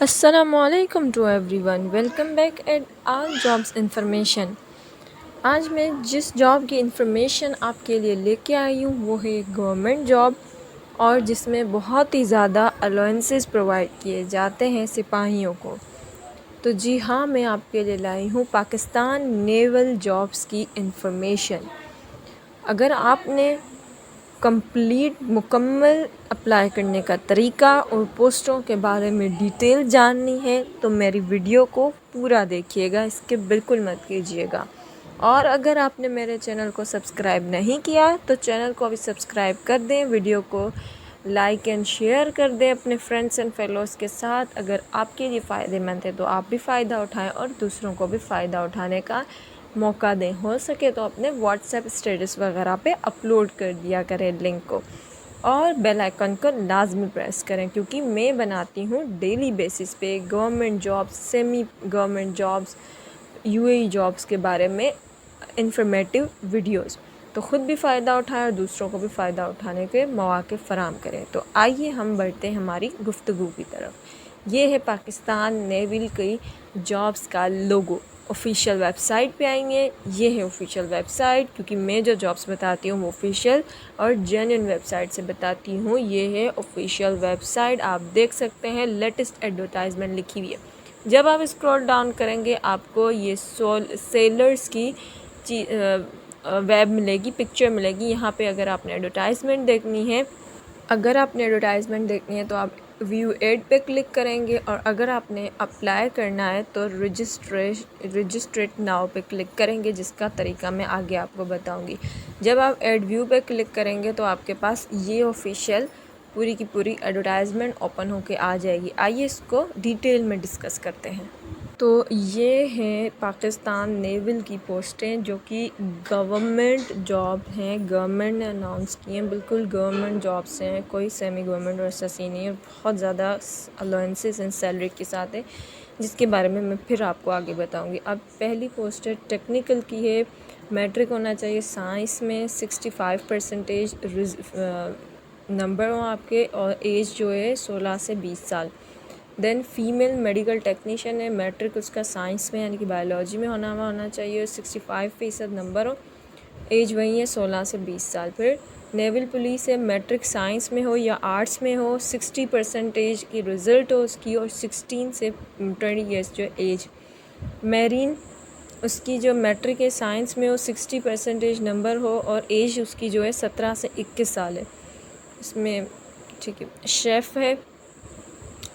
السلام علیکم to everyone, welcome back at all jobs information. آج میں جس جاب کی انفارمیشن آپ کے لیے لے کے آئی ہوں وہ ہے گورنمنٹ جاب، اور جس میں بہت ہی زیادہ الاؤنسز پرووائڈ کیے جاتے ہیں سپاہیوں کو۔ تو جی ہاں، میں آپ کے لیے لائی ہوں پاکستان نیول جابس کی انفارمیشن۔ اگر آپ نے مکمل اپلائی کرنے کا طریقہ اور پوسٹوں کے بارے میں ڈیٹیل جاننی ہے تو میری ویڈیو کو پورا دیکھیے گا، اسکپ بالکل مت کیجیے گا۔ اور اگر آپ نے میرے چینل کو سبسکرائب نہیں کیا تو چینل کو ابھی سبسکرائب کر دیں، ویڈیو کو لائک اینڈ شیئر کر دیں اپنے فرینڈس اینڈ فیلوز کے ساتھ۔ اگر آپ کے لیے فائدہ مند ہے تو آپ بھی فائدہ اٹھائیں اور دوسروں کو بھی فائدہ اٹھانے کا موقع دیں۔ ہو سکے تو اپنے واٹس ایپ اسٹیٹس وغیرہ پہ اپلوڈ کر دیا کریں لنک کو، اور بیل آئیکن کو لازمی پریس کریں، کیونکہ میں بناتی ہوں ڈیلی بیسس پہ government jobs, semi government jobs, UAE jobs کے بارے میں انفارمیٹیو ویڈیوز۔ تو خود بھی فائدہ اٹھائیں اور دوسروں کو بھی فائدہ اٹھانے کے مواقع فراہم کریں۔ تو آئیے ہم بڑھتے ہیں ہماری گفتگو کی طرف۔ یہ ہے پاکستان نیول کی جابس کا لوگو۔ آفیشیل ویب سائٹ پہ آئیں گے، یہ ہے آفیشیل ویب سائٹ، کیونکہ میں جو جابس بتاتی ہوں وہ آفیشیل اور جینوئن ویب سائٹ سے بتاتی ہوں۔ یہ ہے آفیشیل ویب سائٹ، آپ دیکھ سکتے ہیں لیٹسٹ ایڈورٹائزمنٹ لکھی ہوئی ہے۔ جب آپ اسکرول ڈاؤن کریں گے آپ کو یہ سیلرز کی ویب ملے گی، پکچر ملے گی۔ یہاں پہ اگر آپ نے ایڈورٹائزمنٹ دیکھنی ہے تو آپ ویو ایڈ پہ کلک کریں گے، اور اگر آپ نے اپلائی کرنا ہے تو رجسٹریٹ ناؤ پہ کلک کریں گے، جس کا طریقہ میں آگے آپ کو بتاؤں گی۔ جب آپ ایڈ ویو پہ کلک کریں گے تو آپ کے پاس یہ آفیشیل پوری کی پوری ایڈورٹائزمنٹ اوپن ہو کے آ جائے گی۔ آئیے اس کو ڈیٹیل میں ڈسکس کرتے ہیں۔ تو یہ ہیں پاکستان نیول کی پوسٹیں جو کہ گورنمنٹ جاب ہیں، گورنمنٹ نے اناؤنس کی ہیں، بالکل گورنمنٹ جابس ہیں، کوئی سیمی گورنمنٹ اور ایسا سی نہیں ہے، بہت زیادہ الاؤنسز اینڈ سیلری کے ساتھ ہے، جس کے بارے میں پھر آپ کو آگے بتاؤں گی۔ اب پہلی پوسٹ ہے ٹیکنیکل کی ہے، میٹرک ہونا چاہیے سائنس میں، 65% نمبر ہوں آپ کے، اور ایج جو ہے 16 سے 20 سال۔ دین فیمیل میڈیکل ٹیکنیشین ہے، میٹرک اس کا سائنس میں یعنی کہ بایولوجی میں ہونا چاہیے، 65% نمبر ہو، ایج وہی ہے 16 سے 20 سال۔ پھر نیول پولیس ہے، میٹرک سائنس میں ہو یا آرٹس میں ہو، 60% کی رزلٹ ہو اس کی، اور 16 سے 20 ایئرس جو ایج۔ میرین، اس کی جو میٹرک ہے سائنس میں ہو، 60% نمبر ہو، اور ایج اس کی جو ہے 17 سے 21 سال ہے اس میں، ٹھیک ہے۔ شیف ہے،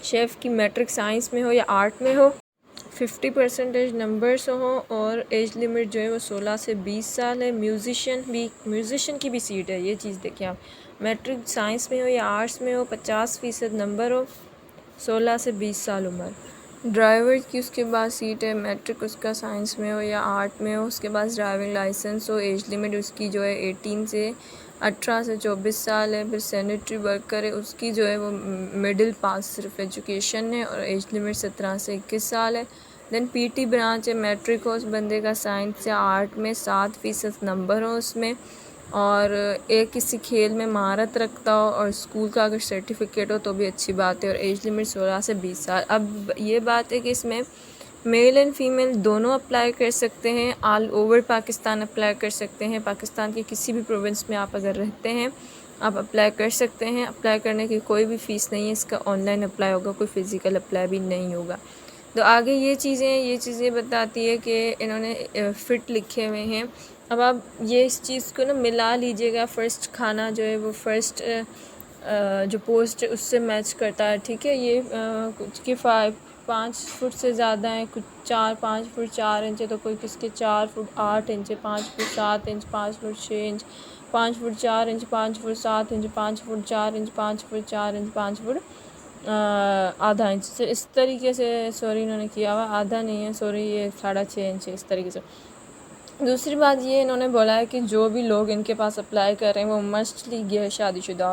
شیف کی میٹرک سائنس میں ہو یا آرٹ میں ہو، 50% نمبرس ہوں، اور ایج لیمٹ جو ہے وہ 16 سے 20 سال ہے۔ میوزیشین کی بھی سیٹ ہے، یہ چیز دیکھیں آپ، میٹرک سائنس میں ہو یا آرٹس میں ہو، 50% نمبر ہو، 16 سے 20 سال عمر۔ ڈرائیور کی اس کے بعد سیٹ ہے، میٹرک اس کا سائنس میں ہو یا آرٹ میں ہو، اس کے بعد ڈرائیونگ لائسنس ہو، ایج لیمٹ اس کی جو ہے 18 سے 24 سال ہے۔ پھر سینیٹری ورکر ہے، اس کی جو ہے وہ مڈل پاس صرف ایجوکیشن ہے، اور ایج لیمٹ 17 سے 21 سال ہے۔ دین PT برانچ ہے، میٹرک ہو اس بندے کا سائنس یا آرٹ میں، 7% نمبر ہو اس میں، اور ایک کسی کھیل میں مہارت رکھتا ہو، اور اسکول کا اگر سرٹیفکیٹ ہو تو بھی اچھی بات ہے، اور ایج لیمٹ 16 سے 20 سال۔ اب یہ بات ہے کہ اس میں میل اینڈ فیمیل دونوں اپلائی کر سکتے ہیں، آل اوور پاکستان اپلائی کر سکتے ہیں، پاکستان کے کسی بھی پروونس میں آپ اگر رہتے ہیں آپ اپلائی کر سکتے ہیں۔ اپلائی کرنے کی کوئی بھی فیس نہیں ہے، اس کا آن لائن اپلائی ہوگا، کوئی فزیکل اپلائی بھی نہیں ہوگا۔ تو آگے یہ چیزیں بتاتی ہے کہ انہوں نے فٹ لکھے ہوئے ہیں۔ اب آپ یہ اس چیز کو نا ملا لیجئے گا، فرسٹ کھانا جو ہے وہ فرسٹ جو پوسٹ ہے اس سے میچ کرتا ہے، ٹھیک ہے۔ یہ کچھ کے 5 فٹ سے زیادہ ہیں، کچھ 5 فٹ 4 انچ ہے، تو کوئی کس کے 4 فٹ 8 انچ ہے، 5 feet 7 inch, 5 feet 6 inch, 5 feet 4 inch, 5 feet 7 inch, 5 feet 4 inch, 5 feet 4 inch, 5 feet آدھا انچ سے، اس طریقے سے سوری انہوں نے کیا ہوا، آدھا نہیں ہے سوری، یہ 6.5 انچ ہے، اس طریقے سے۔ دوسری بات یہ انہوں نے بولا ہے کہ جو بھی لوگ ان کے پاس اپلائی کر رہے ہیں وہ مسٹلی غیر شادی شدہ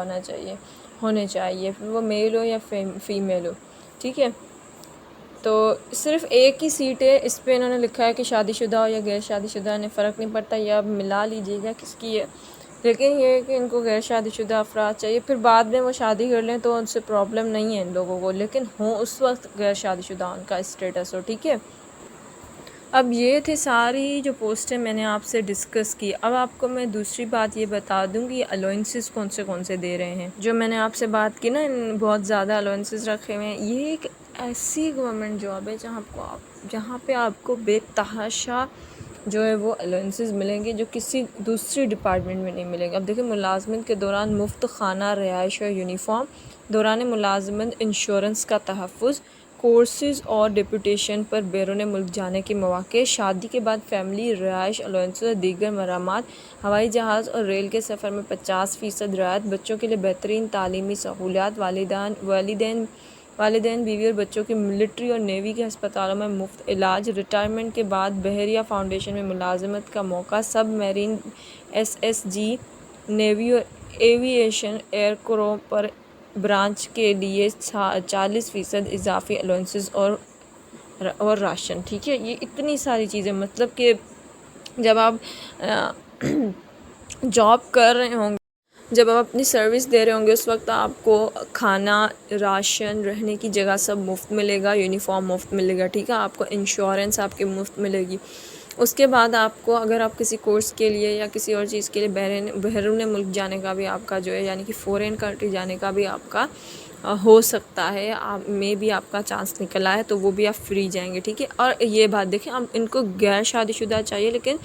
ہونے چاہیے، پھر وہ میل ہو یا فیمیل ہو، ٹھیک ہے۔ تو صرف ایک ہی سیٹ ہے، اس پہ انہوں نے لکھا ہے کہ شادی شدہ ہو یا غیر شادی شدہ، انہیں فرق نہیں پڑتا، یہ اب ملا لیجیے گا کس کی ہے۔ لیکن یہ ہے کہ ان کو غیر شادی شدہ افراد چاہیے، پھر بعد میں وہ شادی کر لیں تو ان سے پرابلم نہیں ہے ان لوگوں کو، لیکن ہوں اس وقت غیر شادی شدہ ان کا اسٹیٹس ہو، ٹھیک ہے۔ اب یہ تھے ساری جو پوسٹیں میں نے آپ سے ڈسکس کی۔ اب آپ کو میں دوسری بات یہ بتا دوں گی الاؤنسز کون سے دے رہے ہیں۔ جو میں نے آپ سے بات کی نا، ان بہت زیادہ الاؤنسز رکھے ہوئے ہیں۔ یہ ایک ایسی گورنمنٹ جاب ہے جہاں پہ آپ کو بے تحاشا جو ہے وہ الاؤنسز ملیں گے جو کسی دوسری ڈپارٹمنٹ میں نہیں ملیں گے۔ اب دیکھیں، ملازمت کے دوران مفت خانہ رہائش اور یونیفارم، دوران ملازمت انشورنس کا تحفظ، کورسز اور ڈپوٹیشن پر بیرون ملک جانے کے مواقع، شادی کے بعد فیملی رہائش الاؤنسز اور دیگر مرامات، ہوائی جہاز اور ریل کے سفر میں 50% رعایت، بچوں کے لیے بہترین تعلیمی سہولیات، والدین بیوی اور بچوں کی ملٹری اور نیوی کے ہسپتالوں میں مفت علاج، ریٹائرمنٹ کے بعد بحریہ فاؤنڈیشن میں ملازمت کا موقع، سب میرین SSG نیوی اور ایوی ایشین ایئر کرو پر برانچ کے لیے 40% اضافی الاؤنسز اور راشن، ٹھیک ہے۔ یہ اتنی ساری چیزیں، مطلب کہ جب آپ جاب کر رہے ہوں گے، جب آپ اپنی سروس دے رہے ہوں گے، اس وقت آپ کو کھانا، راشن، رہنے کی جگہ سب مفت ملے گا، یونیفارم مفت ملے گا، ٹھیک ہے۔ آپ کو انشورنس آپ کی مفت ملے گی۔ اس کے بعد آپ کو اگر آپ کسی کورس کے لیے یا کسی اور چیز کے لیے بیرون ملک جانے کا بھی آپ کا جو ہے، یعنی کہ فورین کنٹری جانے کا بھی آپ کا ہو سکتا ہے، میں بھی آپ کا چانس نکل آئے تو وہ بھی آپ فری جائیں گے، ٹھیک ہے۔ اور یہ بات دیکھیں، اب ان کو غیر شادی شدہ چاہیے، لیکن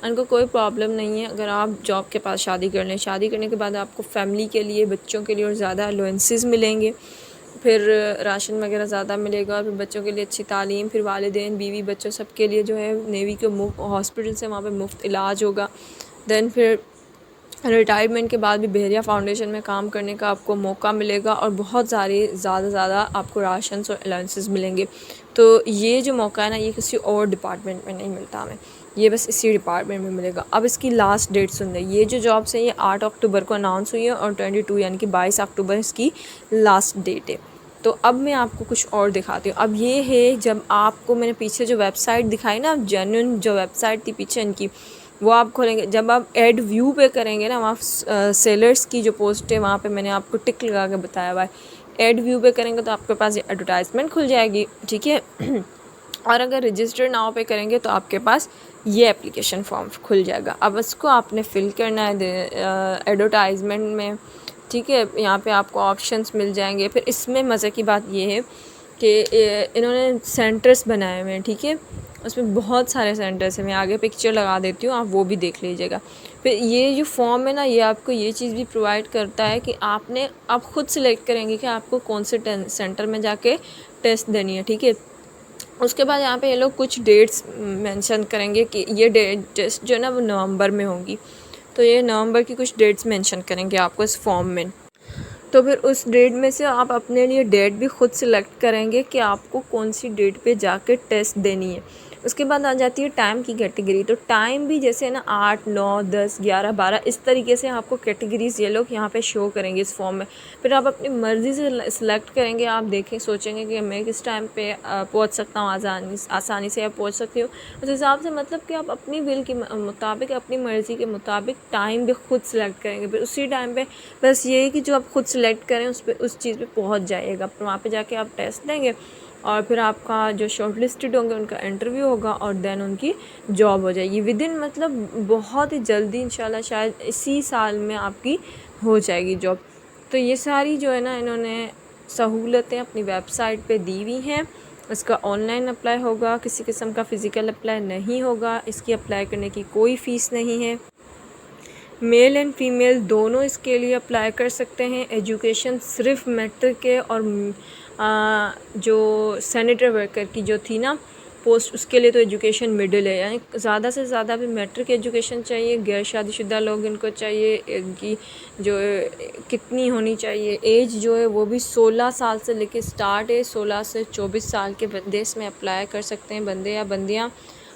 ان کو کوئی پرابلم نہیں ہے اگر آپ جاب کے پاس شادی کر لیں۔ شادی کرنے کے بعد آپ کو فیملی کے لیے، بچوں کے لیے اور زیادہ الاؤنسز ملیں گے، پھر راشن وغیرہ زیادہ ملے گا، پھر بچوں کے لیے اچھی تعلیم، پھر والدین، بیوی، بچوں سب کے لیے جو ہے نیوی کے ہاسپٹل سے وہاں پہ مفت علاج ہوگا۔ دین پھر ریٹائرمنٹ کے بعد بھی بحریہ فاؤنڈیشن میں کام کرنے کا آپ کو موقع ملے گا، اور بہت زیادہ آپ کو راشنس اور الاؤنسز ملیں گے۔ تو یہ جو موقع ہے نا، یہ کسی اور ڈپارٹمنٹ میں نہیں ملتا ہمیں، یہ بس اسی ڈپارٹمنٹ میں ملے گا۔ اب اس کی لاسٹ ڈیٹ سن لیں، یہ جو جابس ہیں یہ 8 اکتوبر کو اناؤنس ہوئی ہے، اور 22 یعنی کہ 22 اکتوبر اس کی لاسٹ ڈیٹ ہے۔ تو اب میں آپ کو کچھ اور دکھاتی ہوں۔ اب یہ ہے، جب آپ کو میں نے پیچھے جو ویب سائٹ دکھائی نا، جینوئن جو ویب سائٹ تھی پیچھے ان کی، وہ آپ کھولیں گے، جب آپ ایڈ ویو پہ کریں گے نا، وہاں سیلرز کی جو پوسٹ ہے وہاں پہ میں نے آپ کو ٹک لگا کے بتایا ہوا ہے۔ ایڈ ویو پہ کریں گے تو آپ کے پاس یہ ایڈورٹائزمنٹ کھل جائے گی، ٹھیک ہے۔ اور اگر رجسٹر ناؤ پہ کریں گے تو آپ کے پاس یہ اپلیکیشن فارم کھل جائے گا۔ اب اس کو آپ نے فل کرنا ہے ایڈورٹائزمنٹ میں، ٹھیک ہے۔ یہاں پہ آپ کو آپشنس مل جائیں گے۔ پھر اس میں مزے کی بات یہ ہے کہ انہوں نے سینٹرز بنائے ہوئے ہیں، ٹھیک ہے۔ اس میں بہت سارے سینٹرز ہیں، میں آگے پکچر لگا دیتی ہوں، آپ وہ بھی دیکھ لیجیے گا۔ پھر یہ جو فارم ہے نا، یہ آپ کو یہ چیز بھی پرووائڈ کرتا ہے کہ آپ خود سلیکٹ کریں گے کہ آپ کو کون سے سینٹر میں جا کے ٹیسٹ دینی ہے، ٹھیک ہے۔ اس کے بعد یہاں پہ یہ لوگ کچھ ڈیٹس مینشن کریں گے کہ یہ ٹیسٹ جو ہے نا وہ نومبر میں ہوں گی، تو یہ نومبر کی کچھ ڈیٹس مینشن کریں گے آپ کو اس فارم میں۔ تو پھر اس ڈیٹ میں سے آپ اپنے لیے ڈیٹ بھی خود سلیکٹ کریں گے کہ آپ کو کون سی ڈیٹ پہ جا کے ٹیسٹ دینی ہے۔ اس کے بعد آ جاتی ہے ٹائم کی کیٹیگری۔ تو ٹائم بھی جیسے نا 8، 9، 10، 11، 12 اس طریقے سے آپ کو کیٹیگریز یہ لوگ یہاں پہ شو کریں گے اس فارم میں۔ پھر آپ اپنی مرضی سے سلیکٹ کریں گے، آپ دیکھیں، سوچیں گے کہ میں کس ٹائم پہ پہنچ سکتا ہوں، آسانی سے آپ پہنچ سکتے ہو۔ اس حساب سے مطلب کہ آپ اپنی ول کے مطابق، اپنی مرضی کے مطابق ٹائم بھی خود سلیکٹ کریں گے۔ پھر اسی ٹائم پہ بس یہ ہے کہ جو آپ خود سلیکٹ کریں اس چیز پہ پہنچ جائے گا، پھر وہاں پہ جا کے آپ ٹیسٹ دیں گے، اور پھر آپ کا جو شارٹ لسٹڈ ہوں گے ان کا انٹرویو ہوگا، اور دین ان کی جاب ہو جائے گی ودن، مطلب بہت ہی جلدی انشاءاللہ، شاید اسی سال میں آپ کی ہو جائے گی جاب۔ تو یہ ساری جو ہے نا انہوں نے سہولتیں اپنی ویب سائٹ پہ دی ہوئی ہیں۔ اس کا آن لائن اپلائی ہوگا، کسی قسم کا فزیکل اپلائی نہیں ہوگا، اس کی اپلائی کرنے کی کوئی فیس نہیں ہے۔ میل اینڈ فیمیل دونوں اس کے لیے اپلائی کر سکتے ہیں۔ ایجوکیشن صرف میٹرک کے، اور جو سینیٹر ورکر کی جو تھی نا پوسٹ، اس کے لیے تو ایجوکیشن مڈل ہے، یعنی زیادہ سے زیادہ بھی میٹرک ایجوکیشن چاہیے۔ غیر شادی شدہ لوگ ان کو چاہیے، ان کی جو کتنی ہونی چاہیے ایج جو ہے وہ بھی 16 سال سے لے کے اسٹارٹ ہے، 16 سے 24 سال کے بندے اس میں اپلائی کر سکتے ہیں، بندے یا بندیاں۔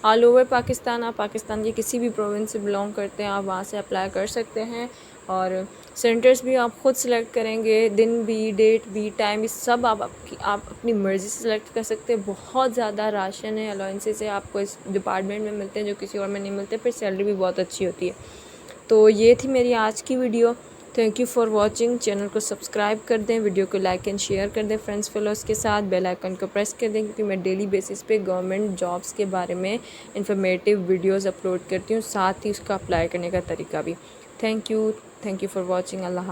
آل اوور پاکستان، آپ پاکستان کے کسی بھی پروونس سے بلانگ کرتے ہیں، آپ وہاں سے اپلائی کر سکتے ہیں، اور سینٹرز بھی آپ خود سلیکٹ کریں گے، دن بھی، ڈیٹ بھی، ٹائم بھی، سب آپ اپنی مرضی سے سلیکٹ کر سکتے ہیں۔ بہت زیادہ راشن ہے، الاؤنسز ہے آپ کو اس ڈپارٹمنٹ میں ملتے ہیں جو کسی اور میں نہیں ملتے، پھر سیلری بھی بہت اچھی ہوتی ہے۔ تو یہ تھی میری آج کی video. Thank you for watching. Channel کو سبسکرائب کر دیں, ویڈیو کو لائک اینڈ شیئر کر دیں فرینڈس فالوورس کے ساتھ, بیل آئیکن کو پریس کر دیں کیونکہ میں ڈیلی بیسس پہ گورنمنٹ جابس کے بارے میں انفارمیٹیو ویڈیوز اپلوڈ کرتی ہوں, ساتھ ہی اس کا اپلائی کرنے کا طریقہ بھی. Thank you for watching. Allah